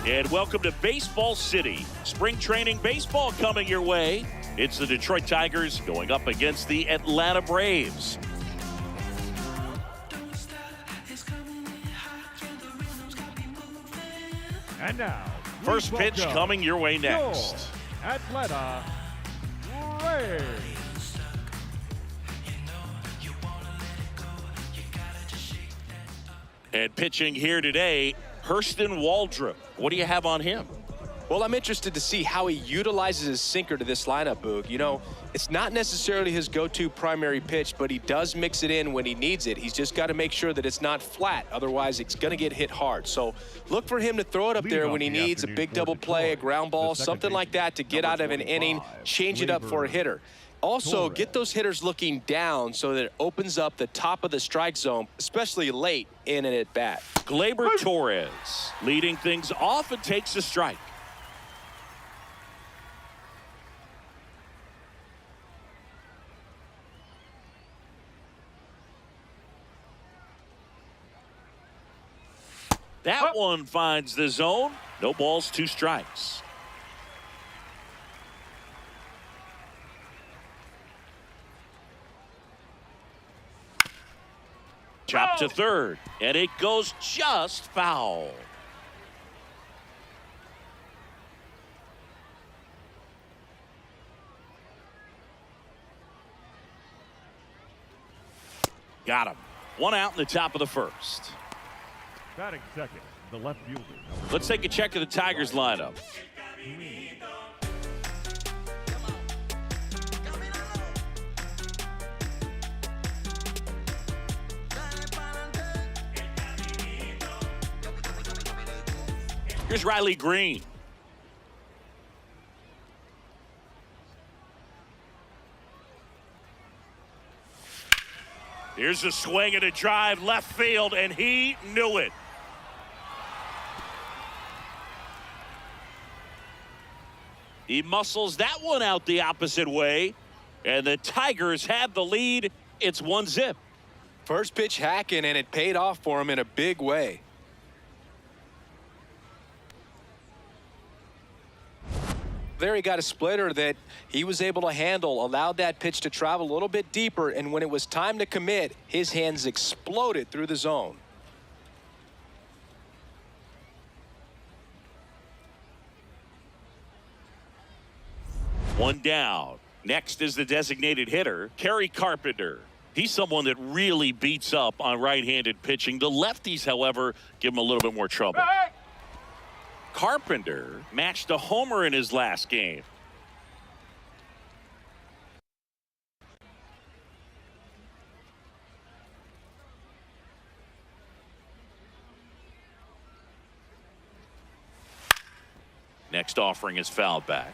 And welcome to Baseball City. Spring training baseball coming your way. It's the Detroit Tigers going up against the Atlanta Braves. And now, first pitch coming your way next. Your Atlanta Braves. And pitching here today, Hurston Waldrop. What do you have on him? Well, I'm interested to see how he utilizes his sinker to this lineup, Boog. You know, it's not necessarily his go-to primary pitch, but he does mix it in when he needs it. He's just got to make sure that it's not flat. Otherwise, it's going to get hit hard. So look for him to throw it up there when he needs a big double play, a ground ball, something like that to get out of an inning, change it up for a hitter. Also, get those hitters looking down so that it opens up the top of the strike zone, especially late in an at-bat. Gleyber Torres leading things off and takes a strike. That one finds the zone. No balls, 2 strikes. Chop to third, and it goes just foul. Got him. 1 out in the top of the first. Batting second, the left fielder. Let's take a check of the Tigers lineup. Here's Riley Green. Here's a swing and a drive left field, and he knew it. He muscles that one out the opposite way, and the Tigers have the lead. It's 1-0. First pitch hacking, and it paid off for him in a big way. There he got a splitter that he was able to handle, allowed that pitch to travel a little bit deeper, and when it was time to commit, his hands exploded through the zone. One down. Next is the designated hitter, Kerry Carpenter. He's someone that really beats up on right-handed pitching. The lefties, however, give him a little bit more trouble. Carpenter matched a homer in his last game. Next offering is fouled back.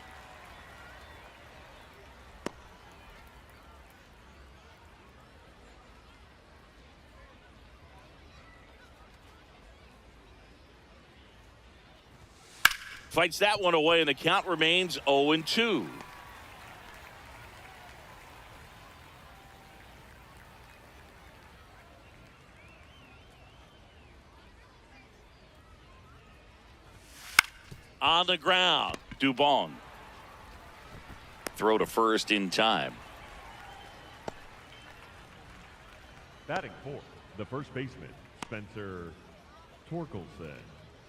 Fights that one away, and the count remains 0-2. On the ground, Dubon. Throw to first in time. Batting fourth, the first baseman, Spencer Torkelson.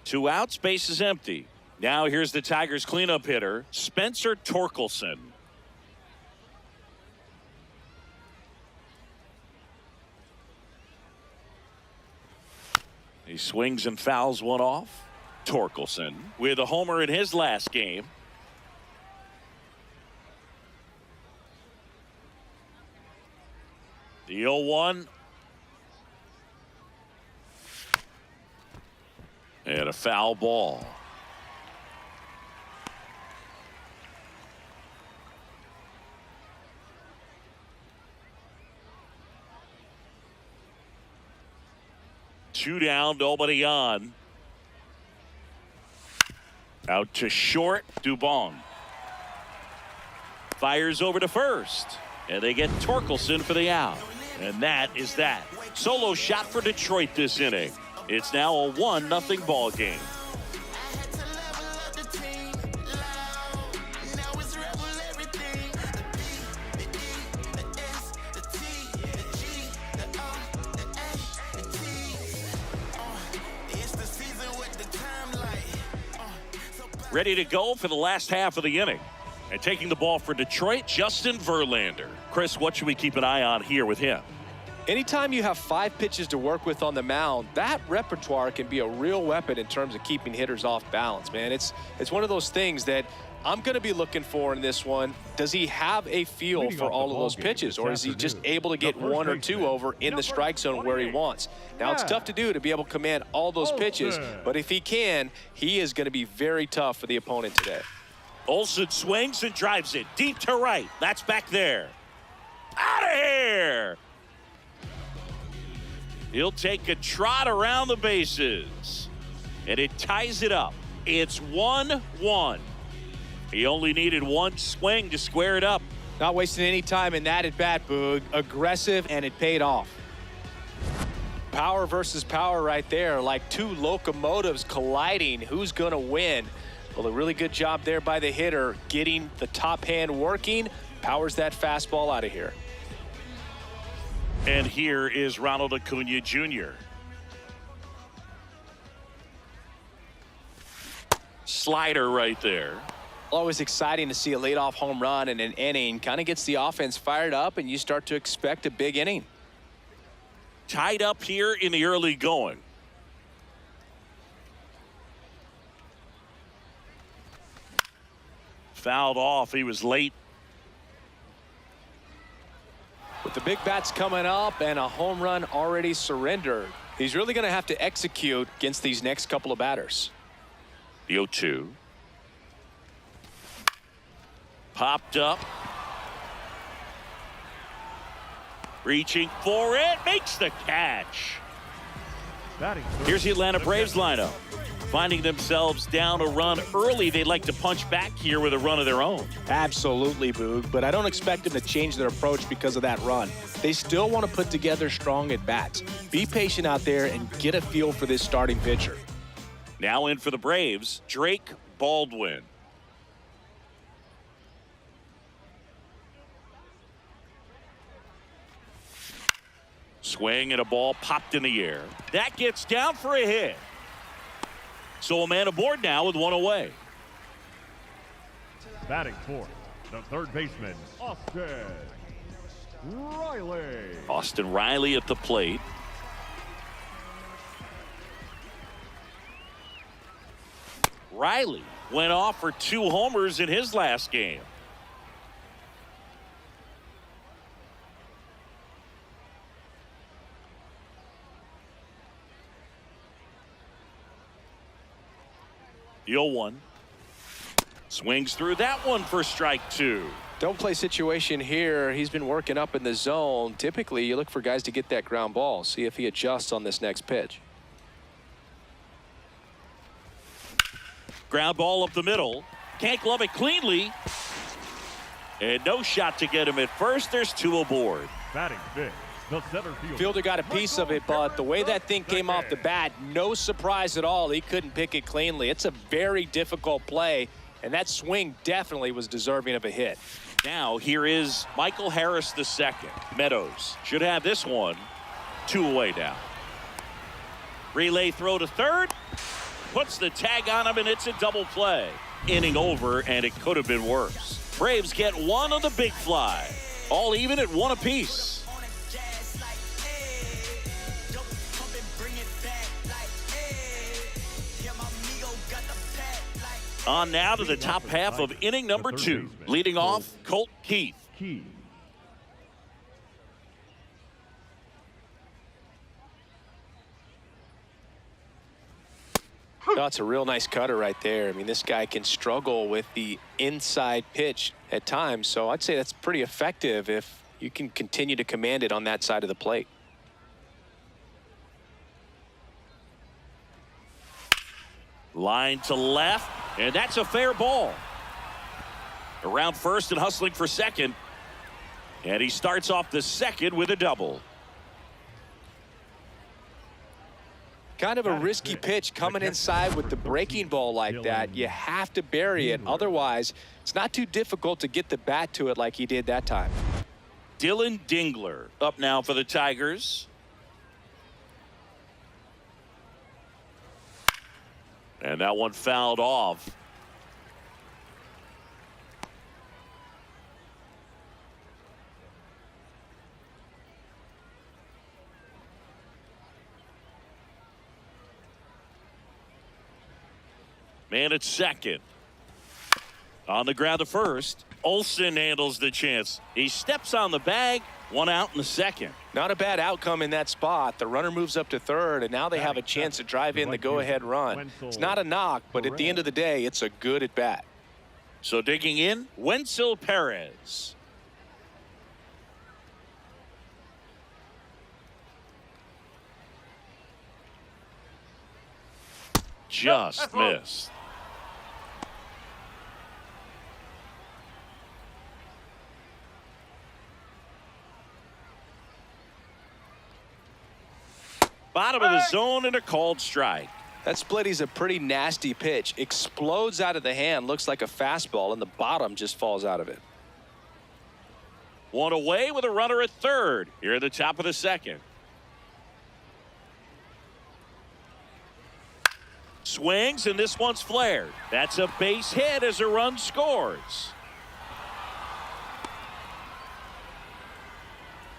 2 outs, base is empty. Now here's the Tigers cleanup hitter, Spencer Torkelson. He swings and fouls one off. Torkelson with a homer in his last game. The 0-1. And a foul ball. Two down, nobody on. Out to short, Dubon. Fires over to first. And they get Torkelson for the out. And that is that. Solo shot for Detroit this inning. It's now a 1-0 ball game. ready to go for the last half of the inning. And taking the ball for Detroit, Justin Verlander. Chris, what should we keep an eye on here with him? Anytime you have 5 pitches to work with on the mound, that repertoire can be a real weapon in terms of keeping hitters off balance, man. It's one of those things that I'm going to be looking for in this one. Does he have a feel for all of those pitches, or is he just able to get 1 or 2 over in the strike zone where he wants? Now, it's tough to do to be able to command all those pitches, but if he can, he is going to be very tough for the opponent today. Olsen swings and drives it deep to right. That's back there. Out of here! He'll take a trot around the bases. And it ties it up. It's 1-1. He only needed 1 swing to square it up. Not wasting any time in that at bat, Boog. Aggressive, and it paid off. Power versus power right there, like 2 locomotives colliding. Who's going to win? Well, a really good job there by the hitter, getting the top hand working. Powers that fastball out of here. And here is Ronald Acuna Jr. Slider right there. Always exciting to see a leadoff home run in an inning. Kind of gets the offense fired up, and you start to expect a big inning. Tied up here in the early going. Fouled off. He was late. With the big bats coming up and a home run already surrendered, he's really going to have to execute against these next couple of batters. The 0-2. Popped up. Reaching for it. Makes the catch. Here's the Atlanta Braves lineup. Finding themselves down a run early. They'd like to punch back here with a run of their own. Absolutely, Boog, but I don't expect them to change their approach because of that run. They still want to put together strong at-bats. Be patient out there and get a feel for this starting pitcher. Now in for the Braves, Drake Baldwin. Swing and a ball popped in the air. That gets down for a hit. So a man aboard now with 1 away. Batting fourth, the third baseman, Austin Riley. Austin Riley at the plate. Riley went off for 2 homers in his last game. The 0-1. Swings through that one for strike 2. Don't play situation here. He's been working up in the zone. Typically, you look for guys to get that ground ball. See if he adjusts on this next pitch. Ground ball up the middle. Can't glove it cleanly. And no shot to get him at first. There's 2 aboard. Batting fifth, the center fielder. Fielder got a piece of it, but the way that thing came off the bat, no surprise at all. He couldn't pick it cleanly. It's a very difficult play, and that swing definitely was deserving of a hit. Now here is Michael Harris II. Meadows should have this one 2 away now. Relay throw to third. Puts the tag on him, and it's a double play. Inning over, and it could have been worse. Braves get 1 on the big fly. All even at 1 apiece. On now to the top half of inning number 2. Leading off, Colt Keith. That's a real nice cutter right there. I mean, this guy can struggle with the inside pitch at times, so I'd say that's pretty effective if you can continue to command it on that side of the plate. Line to left, and that's a fair ball. Around first and hustling for second. And he starts off the second with a double. Kind of a risky pitch coming inside with the breaking ball like that. You have to bury it. Otherwise, it's not too difficult to get the bat to it like he did that time. Dylan Dingler up now for the Tigers. And that one fouled off. Man at second. On the ground to first. Olsen handles the chance. He steps on the bag. 1 out in the second. Not a bad outcome in that spot. The runner moves up to third, and now they have a chance to drive in the go-ahead run. It's not a knock, but at the end of the day, it's a good at-bat. So digging in, Wenzel Perez. Just missed. Bottom of the zone and a called strike. That splitty's a pretty nasty pitch. Explodes out of the hand, looks like a fastball, and the bottom just falls out of it. 1 away with a runner at third. Here at the top of the second. Swings, and this one's flared. That's a base hit as a run scores.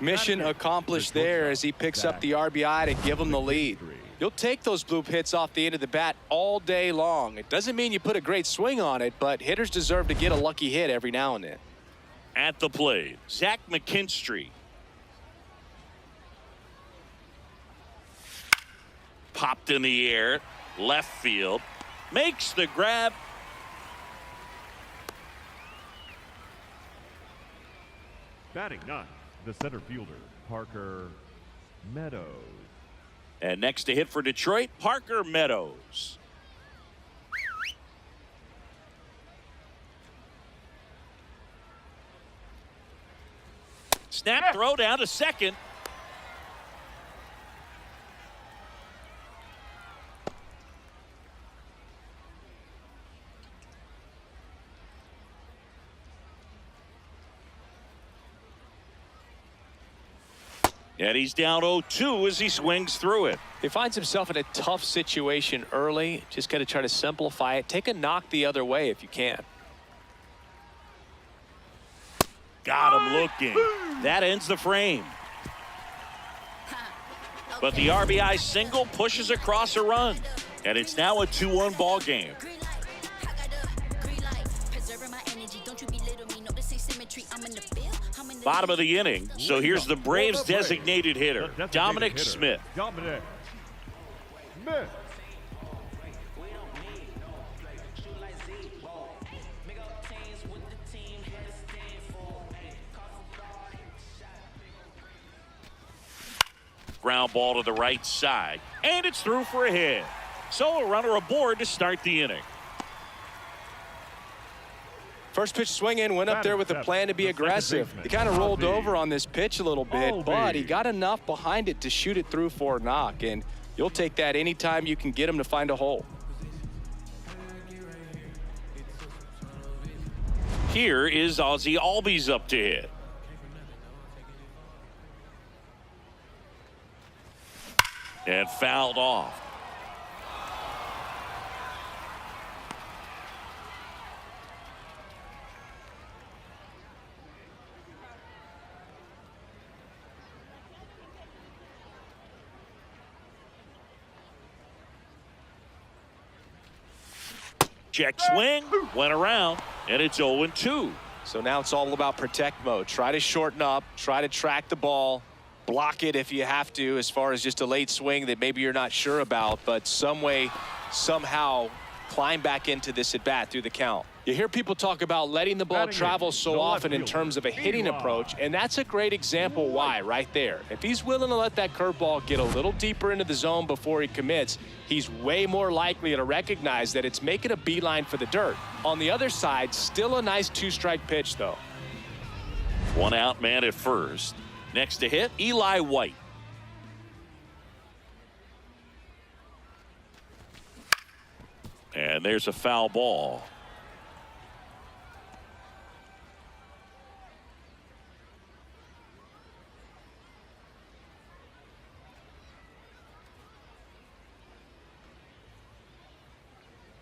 Mission accomplished there as he picks up the RBI to give him the lead. You'll take those bloop hits off the end of the bat all day long. It doesn't mean you put a great swing on it, but hitters deserve to get a lucky hit every now and then. At the plate, Zach McKinstry. Popped in the air, left field, makes the grab. Batting 9, the center fielder, Parker Meadows. And next to hit for Detroit, Parker Meadows. Snap throw down to second. And he's down 0-2 as he swings through it. He finds himself in a tough situation early. Just got to try to simplify it. Take a knock the other way if you can. Got him looking. That ends the frame. But the RBI single pushes across a run. And it's now a 2-1 ball game. Bottom of the inning. So here's the Braves designated hitter, Dominic Smith. Dominic Smith. Ground ball to the right side. And it's through for a hit. So a runner aboard to start the inning. First pitch swing in, went up there with a plan to be aggressive. He kind of rolled over on this pitch a little bit, but he got enough behind it to shoot it through for a knock. And you'll take that anytime you can get him to find a hole. Here is Ozzie Albies up to hit. And fouled off. Check swing, went around, and it's 0-2. So now it's all about protect mode. Try to shorten up, try to track the ball, block it if you have to, as far as just a late swing that maybe you're not sure about, but some way, somehow climb back into this at bat through the count. You hear people talk about letting the ball travel so often in terms of a hitting approach, and that's a great example why right there. If he's willing to let that curveball get a little deeper into the zone before he commits, he's way more likely to recognize that it's making a beeline for the dirt. On the other side, still a nice 2-strike pitch, though. 1 out, man at first. Next to hit, Eli White. And there's a foul ball.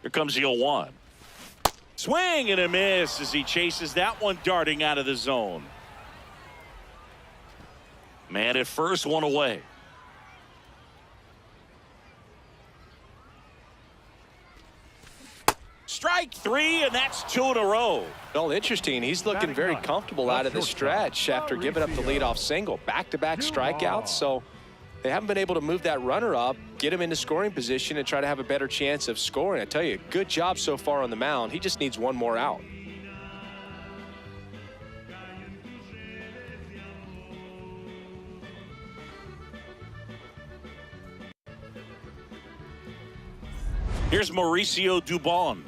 Here comes the 0-1. Swing and a miss as he chases that one darting out of the zone. Man at first, 1 away. Strike three, and that's 2 in a row. Well, interesting. He's looking very comfortable out of the stretch after giving up the leadoff single. Back-to-back strikeouts, so they haven't been able to move that runner up, get him into scoring position, and try to have a better chance of scoring. I tell you, good job so far on the mound. He just needs one more out. Here's Mauricio Dubon.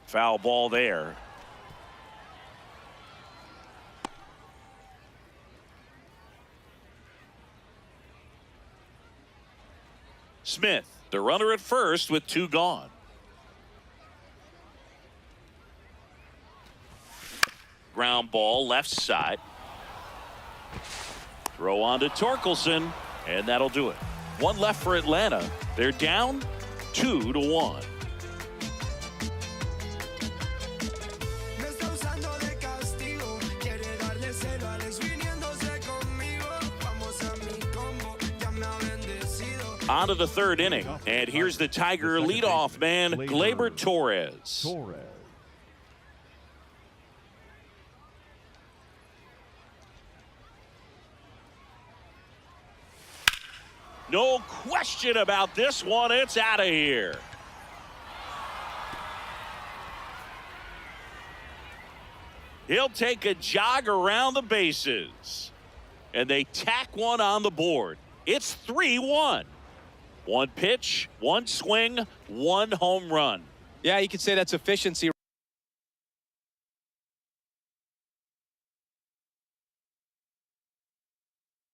Foul ball there. Smith, the runner at first with 2 gone. Ground ball left side. Throw on to Torkelson, and that'll do it. 1 left for Atlanta. They're down 2-1. On to the 3rd inning, and here's the Tiger leadoff man, Gleyber Torres. No question about this one. It's out of here. He'll take a jog around the bases, and they tack one on the board. It's 3-1. 1 pitch, 1 swing, 1 home run. Yeah, you could say that's efficiency.